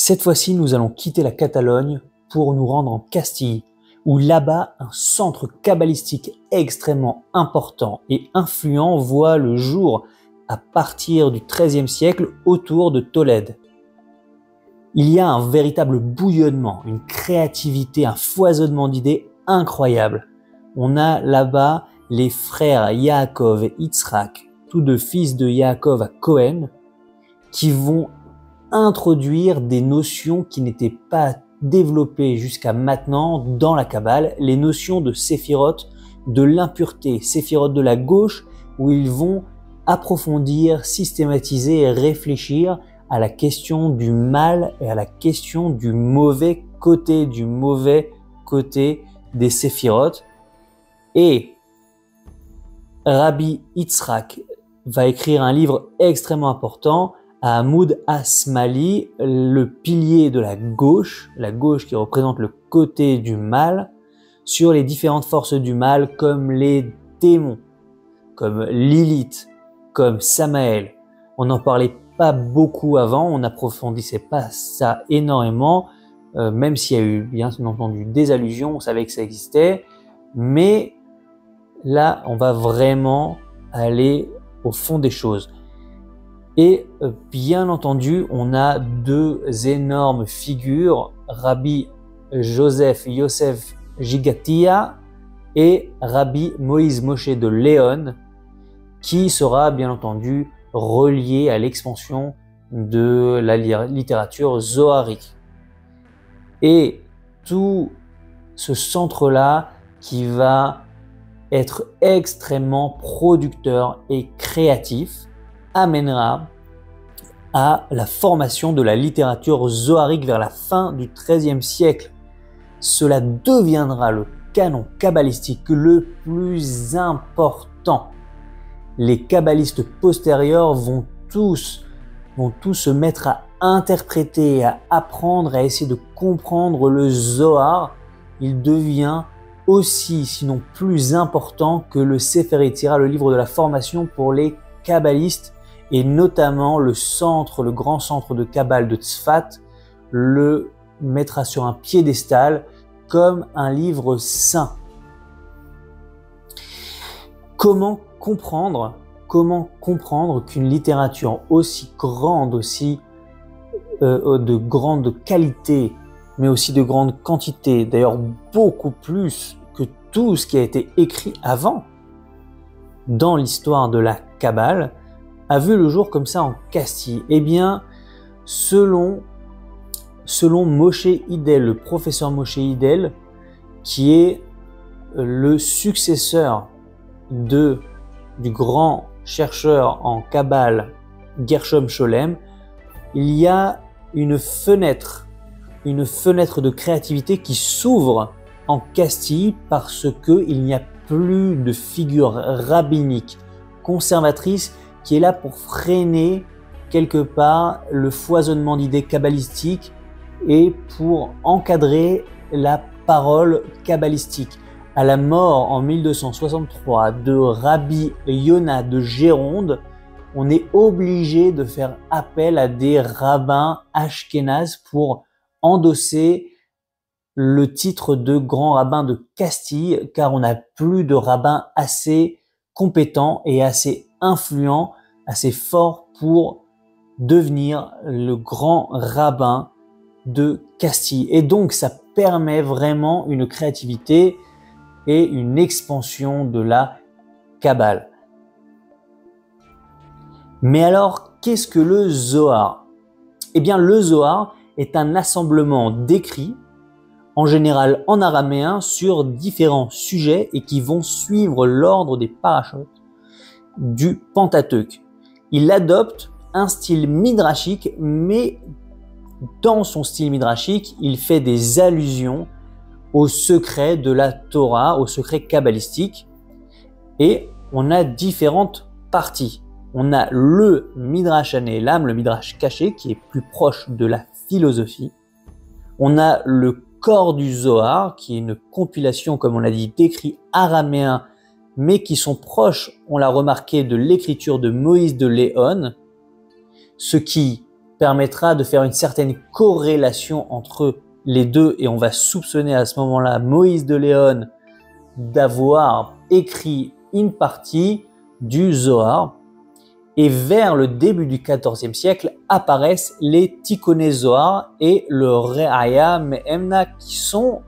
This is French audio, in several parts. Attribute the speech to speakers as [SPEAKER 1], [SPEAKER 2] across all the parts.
[SPEAKER 1] Cette fois-ci, nous allons quitter la Catalogne pour nous rendre en Castille, où là-bas, un centre kabbalistique extrêmement important et influent voit le jour à partir du XIIIe siècle autour de Tolède. Il y a un véritable bouillonnement, une créativité, un foisonnement d'idées incroyable. On a là-bas les frères Yaakov et Yitzhak, tous deux fils de Yaakov à Cohen, qui vont introduire des notions qui n'étaient pas développées jusqu'à maintenant dans la Kabbale, les notions de séphiroth, de l'impureté, séphiroth de la gauche, où ils vont approfondir, systématiser et réfléchir à la question du mal et à la question du mauvais côté des séphiroth. Et Rabbi Yitzhak va écrire un livre extrêmement important, à Hamoud Asmali, le pilier de la gauche qui représente le côté du mal, sur les différentes forces du mal comme les démons, comme Lilith, comme Samaël. On n'en parlait pas beaucoup avant, on n'approfondissait pas ça énormément, même s'il y a eu bien entendu des allusions, on savait que ça existait, mais là on va vraiment aller au fond des choses. Et bien entendu, on a deux énormes figures, Rabbi Joseph Yosef Gigatia et Rabbi Moïse Moshe de Léon, qui sera bien entendu relié à l'expansion de la littérature zoharique. Et tout ce centre-là qui va être extrêmement producteur et créatif amènera à la formation de la littérature zoharique vers la fin du XIIIe siècle. Cela deviendra le canon kabbalistique le plus important. Les kabbalistes postérieurs vont tous se mettre à interpréter, à apprendre, à essayer de comprendre le Zohar. Il devient aussi, sinon plus important que le Sefer Yetzirah, le livre de la formation pour les kabbalistes, et notamment le grand centre de Kabbale de Tzfat le mettra sur un piédestal comme un livre saint. Comment comprendre qu'une littérature aussi grande, aussi de grande qualité, mais aussi de grande quantité, d'ailleurs beaucoup plus que tout ce qui a été écrit avant dans l'histoire de la Kabbale, a vu le jour comme ça en Castille? Eh bien, selon Moshe Idel, le professeur Moshe Idel, qui est le successeur du grand chercheur en Kabbale Gershom Scholem, il y a une fenêtre de créativité qui s'ouvre en Castille parce qu'il n'y a plus de figure rabbinique conservatrice qui est là pour freiner quelque part le foisonnement d'idées kabbalistiques et pour encadrer la parole kabbalistique. À la mort en 1263 de Rabbi Yonah de Géronde, on est obligé de faire appel à des rabbins ashkénazes pour endosser le titre de grand rabbin de Castille, car on n'a plus de rabbins assez compétents et assez influents, assez forts pour devenir le grand rabbin de Castille. Et donc, ça permet vraiment une créativité et une expansion de la Kabbale. Mais alors, qu'est-ce que le Zohar? Eh bien, le Zohar est un assemblement d'écrits, en général en araméen, sur différents sujets et qui vont suivre l'ordre des parashot du Pentateuque. Il adopte un style midrashique, mais dans son style midrashique, il fait des allusions au secret de la Torah, au secret kabbalistique. Et on a différentes parties. On a le Midrash Hane'elam, le Midrash caché, qui est plus proche de la philosophie. On a le corps du Zohar, qui est une compilation, comme on l'a dit, d'écrits araméens, mais qui sont proches, on l'a remarqué, de l'écriture de Moïse de Léon, ce qui permettra de faire une certaine corrélation entre les deux et on va soupçonner à ce moment-là Moïse de Léon d'avoir écrit une partie du Zohar. Et vers le début du XIVe siècle apparaissent les Tikkuné Zohar et le Re'aya Me'emna qui sont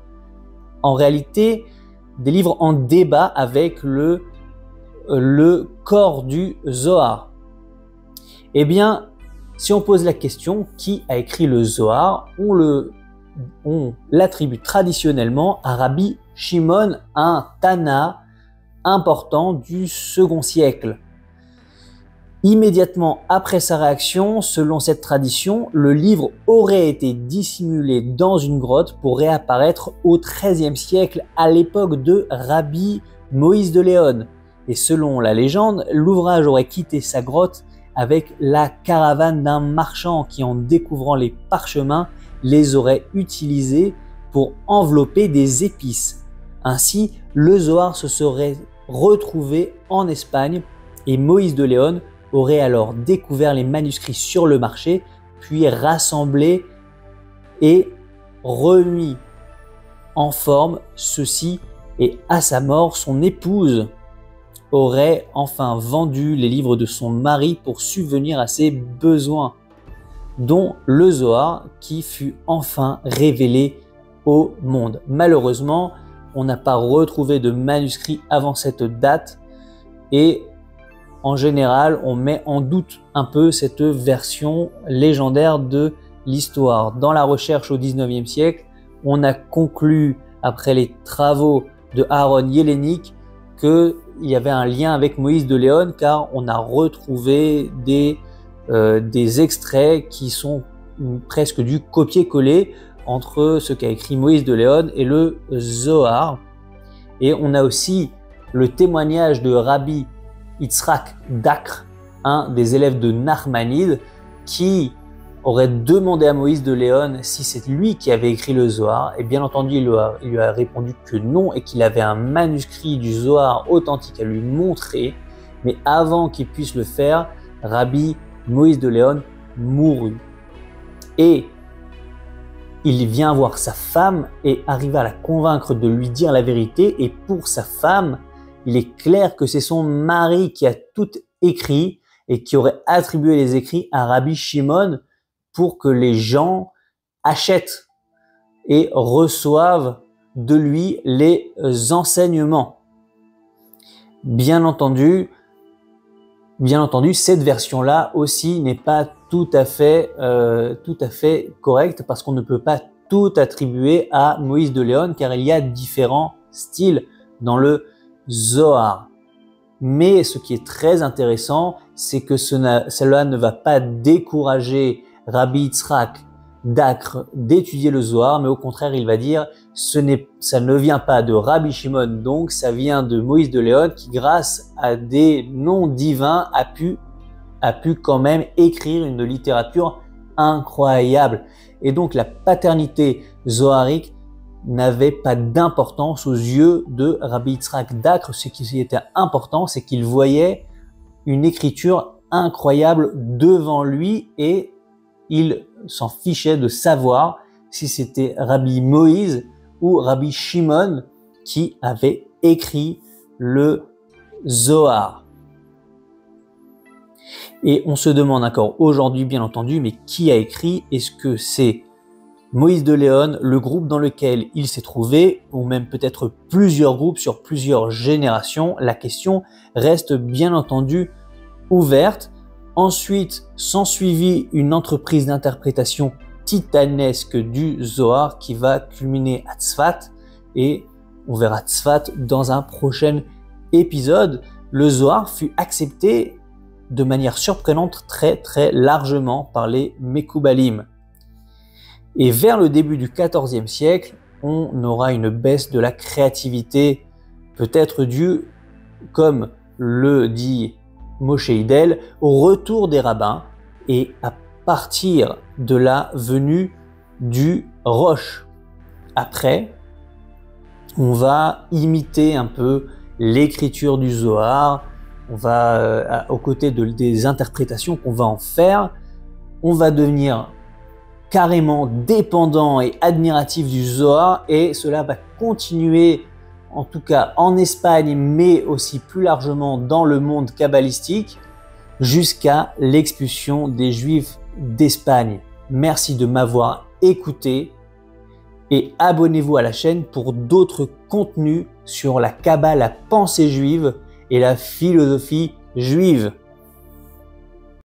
[SPEAKER 1] en réalité des livres en débat avec le corps du Zohar. Eh bien, si on pose la question qui a écrit le Zohar, on l'attribue traditionnellement à Rabbi Shimon, un Tana important du second siècle. Immédiatement après sa réaction, selon cette tradition, le livre aurait été dissimulé dans une grotte pour réapparaître au XIIIe siècle à l'époque de Rabbi Moïse de Léon. Et selon la légende, l'ouvrage aurait quitté sa grotte avec la caravane d'un marchand qui, en découvrant les parchemins, les aurait utilisés pour envelopper des épices. Ainsi, le Zohar se serait retrouvé en Espagne et Moïse de Léon aurait alors découvert les manuscrits sur le marché, puis rassemblé et remis en forme ceux-ci, et à sa mort, son épouse aurait enfin vendu les livres de son mari pour subvenir à ses besoins, dont le Zohar qui fut enfin révélé au monde. Malheureusement, on n'a pas retrouvé de manuscrits avant cette date et en général, on met en doute un peu cette version légendaire de l'histoire. Dans la recherche au XIXe siècle, on a conclu, après les travaux de Aaron Yelenik, qu'il y avait un lien avec Moïse de Léon, car on a retrouvé des extraits qui sont presque du copier-coller entre ce qu'a écrit Moïse de Léon et le Zohar. Et on a aussi le témoignage de Rabbi Yitzhak Dakr, un des élèves de Nachmanide, qui aurait demandé à Moïse de Léon si c'est lui qui avait écrit le Zohar. Et bien entendu, il lui a répondu que non et qu'il avait un manuscrit du Zohar authentique à lui montrer. Mais avant qu'il puisse le faire, Rabbi Moïse de Léon mourut. Et il vient voir sa femme et arrive à la convaincre de lui dire la vérité. Et pour sa femme, il est clair que c'est son mari qui a tout écrit et qui aurait attribué les écrits à Rabbi Shimon pour que les gens achètent et reçoivent de lui les enseignements. Bien entendu, cette version-là aussi n'est pas tout à fait correcte parce qu'on ne peut pas tout attribuer à Moïse de Léon car il y a différents styles dans le Zohar. Mais ce qui est très intéressant, c'est que cela ne va pas décourager Rabbi Yitzhak Dakr d'étudier le Zohar, mais au contraire, il va dire ça ne vient pas de Rabbi Shimon, donc ça vient de Moïse de Léon qui, grâce à des noms divins, a pu quand même écrire une littérature incroyable. Et donc la paternité zoharique n'avait pas d'importance aux yeux de Rabbi Yitzhak Dakr. Ce qui était important, c'est qu'il voyait une écriture incroyable devant lui et il s'en fichait de savoir si c'était Rabbi Moïse ou Rabbi Shimon qui avait écrit le Zohar. Et on se demande encore aujourd'hui, bien entendu, mais qui a écrit? Est-ce que c'est Moïse de Léon, le groupe dans lequel il s'est trouvé, ou même peut-être plusieurs groupes sur plusieurs générations? La question reste bien entendu ouverte. Ensuite, s'ensuivit une entreprise d'interprétation titanesque du Zohar qui va culminer à Tzfat, et on verra Tzfat dans un prochain épisode. Le Zohar fut accepté de manière surprenante très très largement par les Mekoubalim. Et vers le début du XIVe siècle, on aura une baisse de la créativité, peut-être due, comme le dit Moshe Idel, au retour des rabbins et à partir de la venue du Rosh. Après, on va imiter un peu l'écriture du Zohar, on va, aux côtés des interprétations qu'on va en faire, on va devenir carrément dépendant et admiratif du Zohar et cela va continuer en tout cas en Espagne mais aussi plus largement dans le monde kabbalistique jusqu'à l'expulsion des Juifs d'Espagne. Merci de m'avoir écouté et abonnez-vous à la chaîne pour d'autres contenus sur la Kabbale, la pensée juive et la philosophie juive.